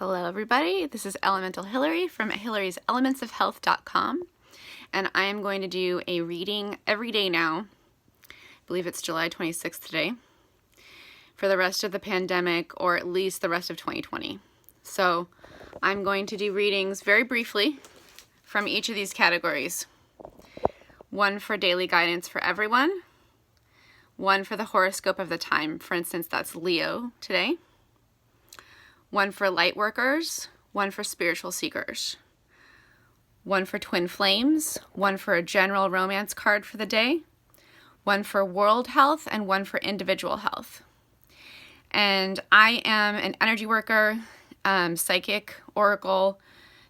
Hello everybody, this is Elemental Hilary from hilaryselementsofhealth.com, and I am going to do a reading every day now, I believe it's July 26th today, for the rest of the pandemic, or at least the rest of 2020. So I'm going to do readings very briefly from each of these categories. One for daily guidance for everyone, one for the horoscope of the time, for instance that's Leo today, one for Lightworkers, one for spiritual seekers, one for twin flames, one for a general romance card for the day, one for world health, and one for individual health. And I am an energy worker, psychic, oracle,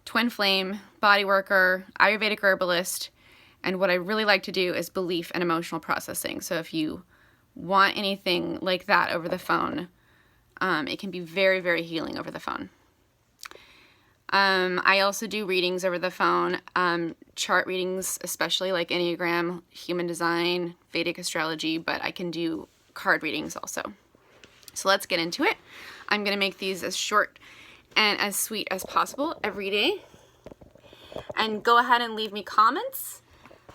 twin flame, body worker, Ayurvedic herbalist, and what I really like to do is belief and emotional processing. So if you want anything like that over the phone, it can be very, very healing over the phone. I also do readings over the phone, chart readings, especially like Enneagram, human design, Vedic astrology, but I can do card readings also. So let's get into it. I'm going to make these as short and as sweet as possible every day. And go ahead and leave me comments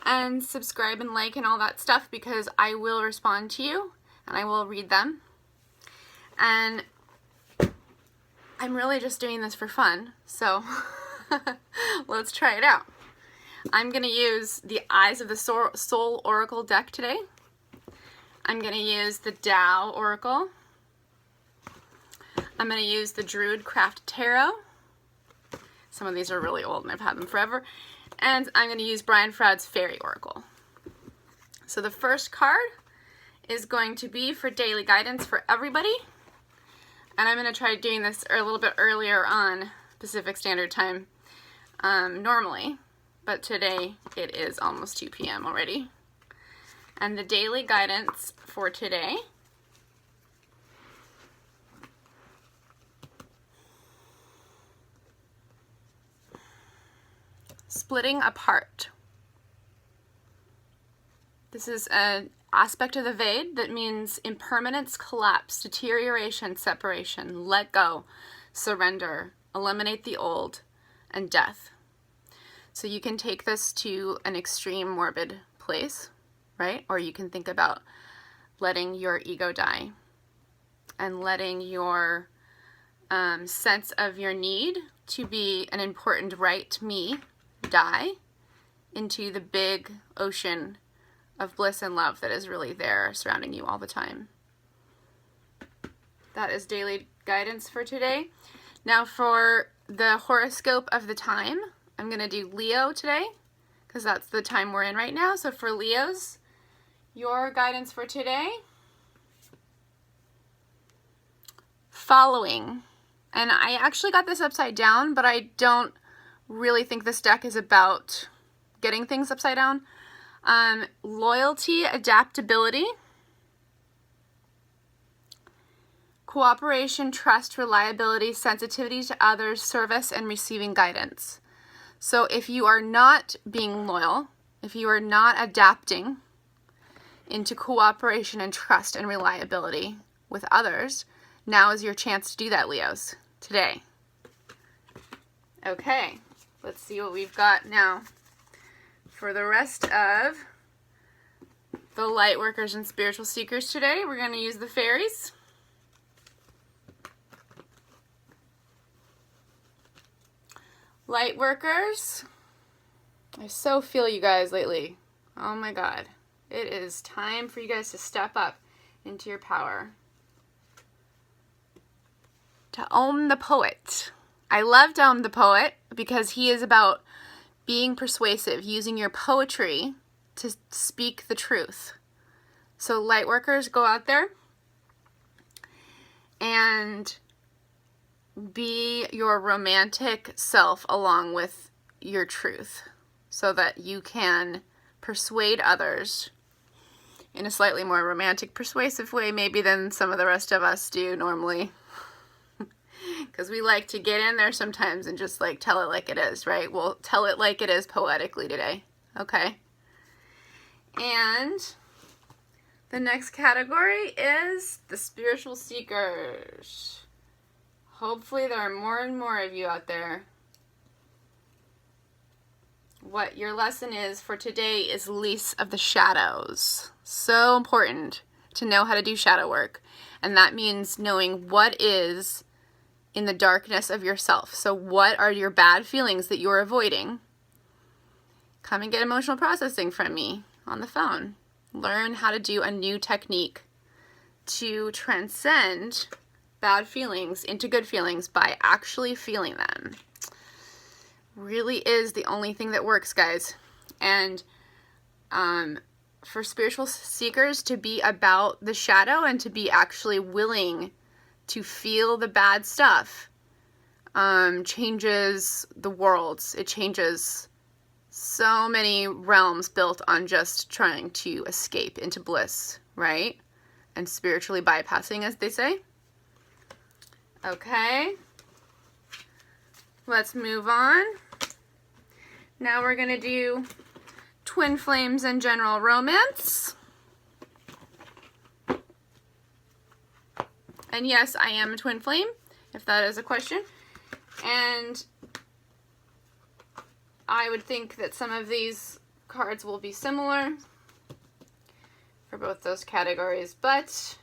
and subscribe and like and all that stuff, because I will respond to you and I will read them. And I'm really just doing this for fun, so let's try it out. I'm going to use the Eyes of the Soul Oracle deck today. I'm going to use the Tao Oracle. I'm going to use the Druid Craft Tarot. Some of these are really old and I've had them forever. And I'm going to use Brian Froud's Fairy Oracle. So the first card is going to be for daily guidance for everybody. And I'm going to try doing this a little bit earlier on Pacific Standard Time normally, but today it is almost 2 p.m. already. And the daily guidance for today splitting apart. This is an aspect of the Ved that means impermanence, collapse, deterioration, separation, let go, surrender, eliminate the old, and death. So you can take this to an extreme morbid place, right? Or you can think about letting your ego die and letting your sense of your need to be an important right me die into the big ocean of bliss and love that is really there surrounding you all the time. That is daily guidance for today. Now for the horoscope of the time, I'm going to do Leo today because that's the time we're in right now. So for Leos, your guidance for today, following. And I actually got this upside down, but I don't really think this deck is about getting things upside down. Loyalty, adaptability, cooperation, trust, reliability, sensitivity to others, service, and receiving guidance. So if you are not being loyal, if you are not adapting into cooperation and trust and reliability with others, now is your chance to do that, Leos, today. Okay, let's see what we've got now. For the rest of the Lightworkers and spiritual seekers today, we're going to use the fairies. Lightworkers, I so feel you guys lately. Oh my God. It is time for you guys to step up into your power. To Om the Poet. I love to Om the Poet because he is about being persuasive, using your poetry to speak the truth. So Lightworkers, go out there and be your romantic self along with your truth so that you can persuade others in a slightly more romantic, persuasive way maybe than some of the rest of us do normally. Because we like to get in there sometimes and just like tell it like it is, right? We'll tell it like it is poetically today. Okay. And the next category is the spiritual seekers. Hopefully there are more and more of you out there. What your lesson is for today is release of the shadows. So important to know how to do shadow work. And that means knowing what is in the darkness of yourself. So what are your bad feelings that you're avoiding? Come and get emotional processing from me on the phone. Learn how to do a new technique to transcend bad feelings into good feelings by actually feeling them. Really is the only thing that works, guys. And for spiritual seekers to be about the shadow and to be actually willing to feel the bad stuff changes the worlds. It changes so many realms built on just trying to escape into bliss, right? And spiritually bypassing, as they say. Okay. Let's move on. Now we're going to do twin flames and general romance. And yes, I am a twin flame, if that is a question. And I would think that some of these cards will be similar for both those categories, but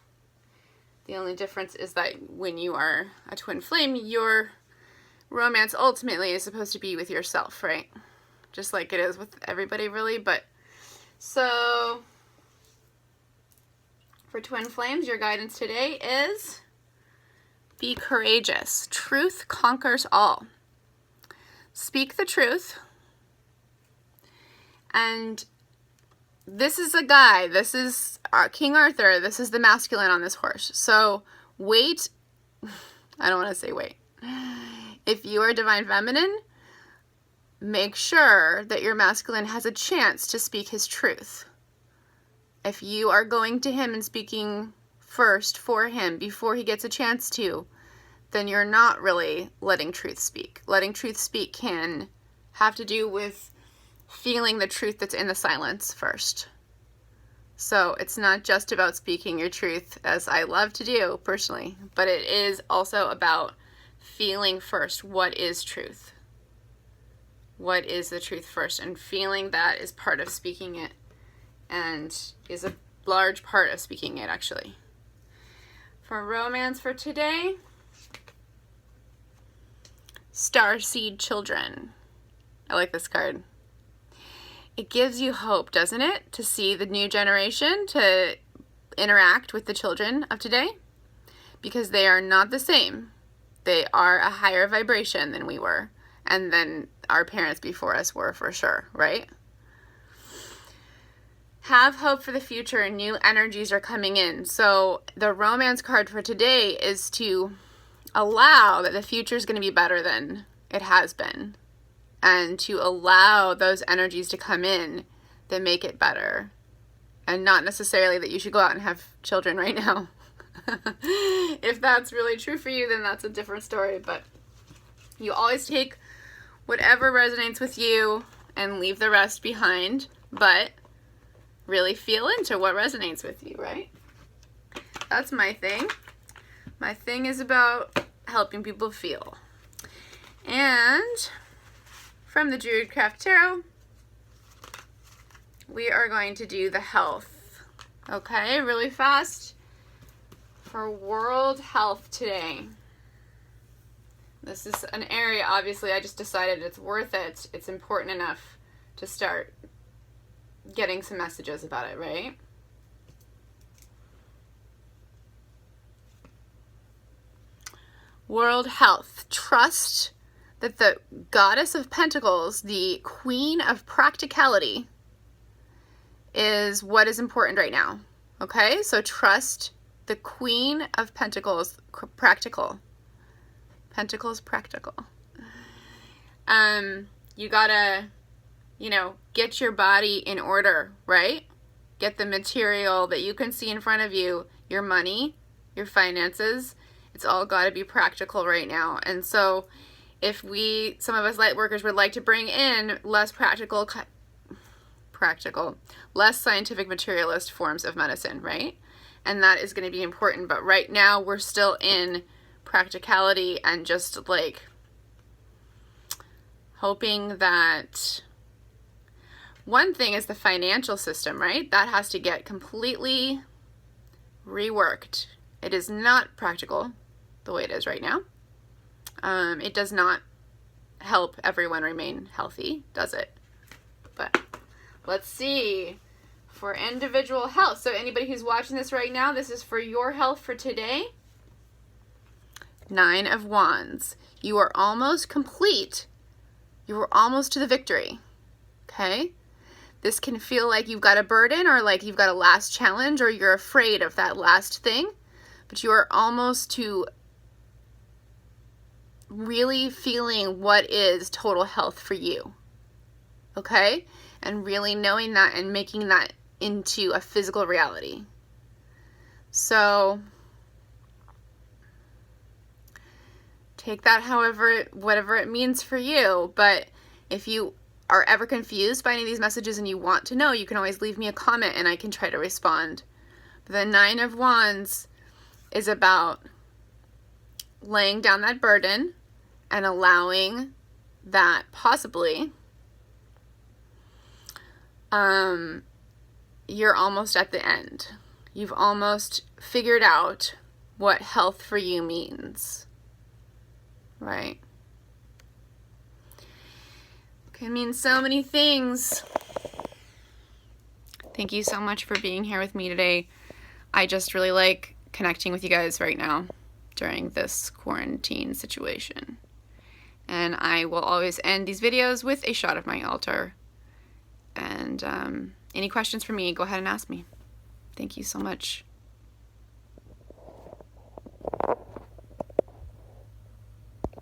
the only difference is that when you are a twin flame, your romance ultimately is supposed to be with yourself, right? Just like it is with everybody, really. But so for twin flames, your guidance today is be courageous. Truth conquers all. Speak the truth. And this is a guy. This is King Arthur. This is the masculine on this horse. So wait. I don't want to say wait. If you are divine feminine, make sure that your masculine has a chance to speak his truth. If you are going to him and speaking first for him before he gets a chance to, then you're not really letting truth speak. Letting truth speak can have to do with feeling the truth that's in the silence first. So it's not just about speaking your truth, as I love to do personally, but it is also about feeling first what is truth. What is the truth first? And feeling that is part of speaking it, and is a large part of speaking it, actually. For romance for today, Starseed Children. I like this card. It gives you hope, doesn't it, to see the new generation, to interact with the children of today, because they are not the same. They are a higher vibration than we were, and then our parents before us were, for sure, right? Have hope for the future. New energies are coming in. So the romance card for today is to allow that the future is going to be better than it has been, and to allow those energies to come in that make it better, and not necessarily that you should go out and have children right now. If that's really true for you, then that's a different story. But you always take whatever resonates with you and leave the rest behind, but really feel into what resonates with you, right? That's my thing. My thing is about helping people feel. And from the Druidcraft Tarot, we are going to do the health. Okay, really fast. For World Health today. This is an area, obviously, I just decided it's worth it. It's important enough to start getting some messages about it, right? World Health. Trust that the Goddess of Pentacles, the Queen of Practicality, is what is important right now. Okay? So trust the Queen of Pentacles, practical. Pentacles, practical. You gotta, get your body in order, right? Get the material that you can see in front of you, your money, your finances. It's all gotta be practical right now. And so if some of us light workers would like to bring in less practical, less scientific materialist forms of medicine, right? And that is going to be important. But right now we're still in practicality and just like hoping that one thing is the financial system, right? That has to get completely reworked. It is not practical the way it is right now. It does not help everyone remain healthy, does it? But let's see. For individual health. So anybody who's watching this right now, this is for your health for today. 9 of Wands. You are almost complete. You are almost to the victory. Okay? This can feel like you've got a burden or like you've got a last challenge or you're afraid of that last thing. But you are almost to really feeling what is total health for you. Okay? And really knowing that and making that into a physical reality. So take that whatever it means for you. But if you are ever confused by any of these messages and you want to know, you can always leave me a comment and I can try to respond. But the 9 of Wands is about laying down that burden and allowing that possibly you're almost at the end. You've almost figured out what health for you means, right? It can mean so many things. Thank you so much for being here with me today. I just really like connecting with you guys right now during this quarantine situation. And I will always end these videos with a shot of my altar. And any questions for me, go ahead and ask me. Thank you so much.